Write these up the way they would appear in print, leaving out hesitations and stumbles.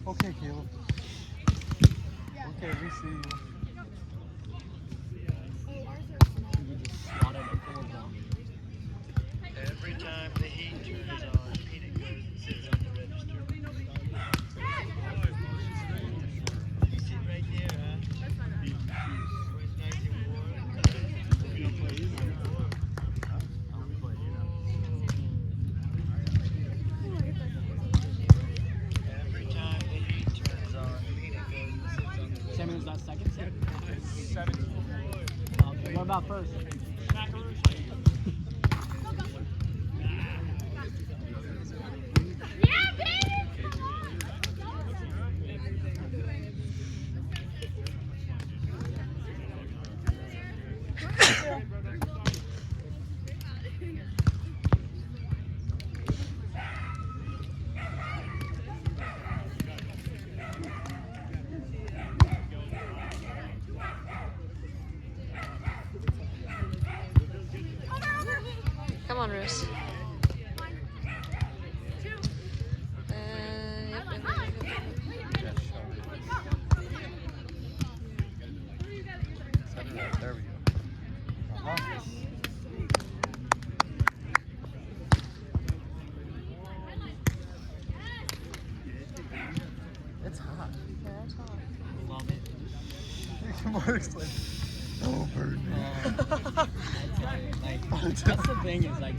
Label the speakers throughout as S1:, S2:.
S1: Okay, Caleb. Okay, we see you.
S2: You just swatted a forward down.
S3: Every time the heat turns on, peanut goes and sits on the register. You sit right there, huh? It's nice and warm.
S2: You don't play either.
S3: Every time the heat turns on, peanut goes and sits on the register.
S2: Sammy, was that second set?
S1: 17.
S2: Okay, what about first?
S4: Come on, Russ. Yep.
S1: There we go. It's hot.
S4: Yeah, that's hot.
S2: Love it.
S1: Mark's like, oh, burn me.
S2: That's the thing is like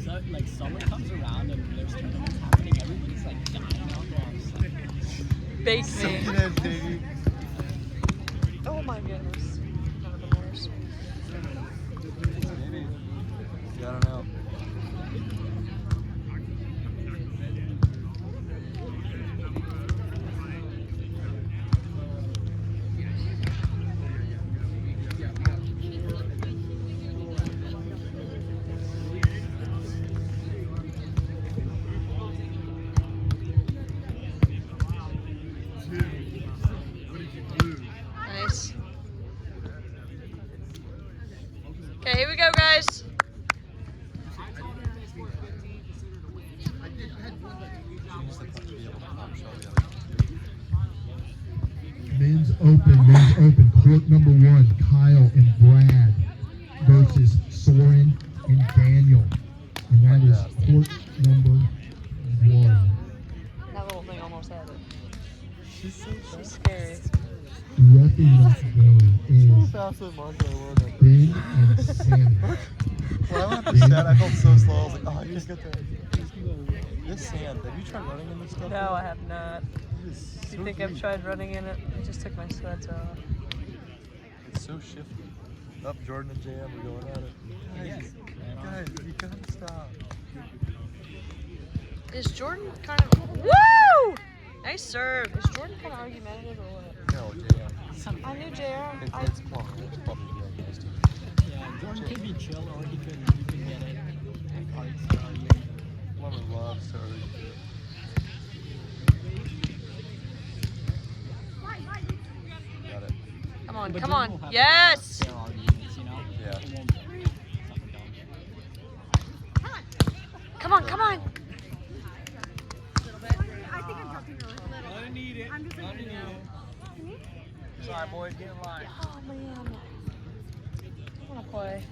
S2: summer comes around and there's tournaments happening. Everybody's like dying out there. I'm just like,
S4: Bake me.
S1: Sucking that baby.
S4: Oh my goodness. None of the worst.
S1: Maybe. Yeah, I don't know.
S4: Nice. Okay, here we go, guys.
S5: Men's open, court number 1, Kyle and Brad versus Soren and Daniel. And that is court number 1.
S4: That little thing almost had it.
S1: She's so
S4: She's scary.
S5: Roughing that game is
S1: fast with Mark, I love it.
S5: Ben and Sammy.
S1: When I went up the set, I felt so slow. I was like, oh, I just got that. This sand, have you tried running in this stuff?
S4: No, I have not.
S1: It is
S4: Do
S1: so
S4: you think I've
S1: deep.
S4: tried running in it? I just took my sweats off.
S1: It's so shifty. Up Jordan and Jam, we're going at it. Guys, you gotta stop.
S4: Is Jordan kind of... Woo! Nice serve. Is Jordan kind of argumentative or what?
S1: No, Jam.
S4: I knew JR.
S1: It's plum. It's probably really nice too.
S2: yeah, Jordan could be chill or he could get it.
S1: Plumber loves to argue. Got it.
S4: Come on,
S2: But
S4: come
S2: Jordan will
S4: on.
S2: have
S4: Yes!
S2: fair arguments, you know?
S1: Yeah.
S2: It won't suck him down.
S4: Come on, come on.
S1: Sorry, boys, get in line.
S4: Oh, man. I want to play.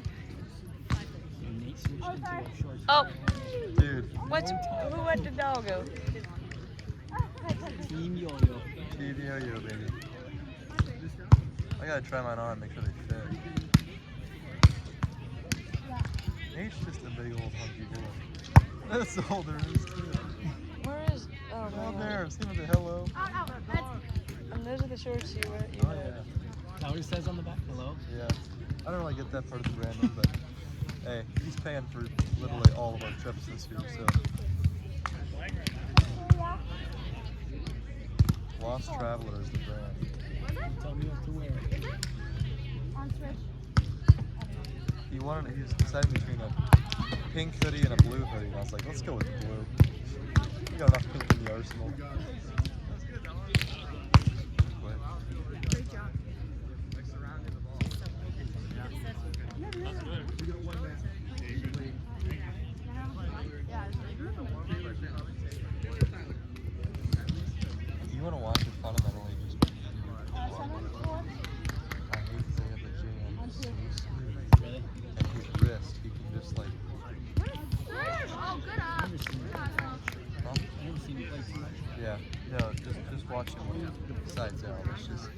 S2: Nate switched into a short
S4: Oh,
S1: Dude,
S4: who let the dog go?
S2: team yo-yo.
S1: TVO, baby. I gotta try mine on, make sure they fit. Nate's just a big old hunky boy. That's all there is to it.
S4: Where is... Oh,
S1: Down
S4: no.
S1: there, see with the hello?
S4: And those are the shorts you wear.
S1: Oh, yeah.
S2: Is that what it says on the back? Hello?
S1: Yeah. I don't really get that part of the branding, but hey, he's paying for literally all of our trips this year, so. Lost Traveler is the brand.
S2: Tell me what to wear.
S1: He was deciding between a pink hoodie and a blue hoodie, and I was like, let's go with the blue. We got enough pink in the arsenal.
S6: Great job.
S1: You want to watch it Yeah, no, just watching besides Al. It's just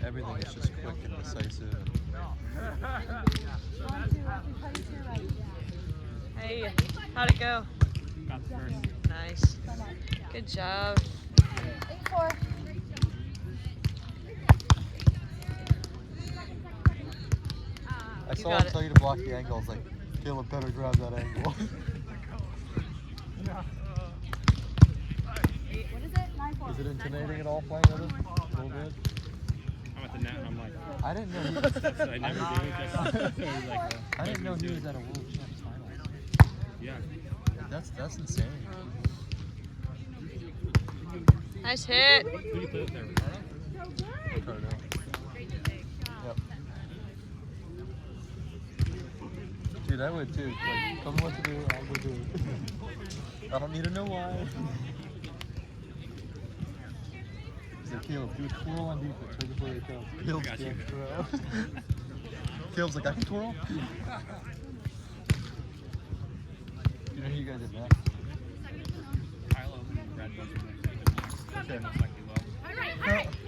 S1: everything is just quick and decisive.
S4: Hey, how'd it go?
S2: Got first.
S4: Nice. Good job.
S1: I saw
S4: got
S1: him
S4: it.
S1: tell you to block the angle. I was like, Caleb better grab that angle. Is it intimidating at all playing with him? A little bit?
S2: I'm at the net and I'm like,
S1: I didn't know he
S2: that's what I never do. Just, like,
S1: I didn't know he was at a World Champs final.
S2: yeah.
S1: That's insane.
S4: Nice hit.
S2: Who do you play with there?
S1: Ricardo. Yep. Dude, I would too. Like, tell me what to do, I'll go do it. I don't need to know why. He's like, Caleb, do a twirl on defense right before they come. Caleb's
S2: got you.
S1: can't twirl. Caleb's like, I can twirl? You know who you guys did next?
S2: Kylo and Red Bull.
S1: Okay.
S2: Most likely will.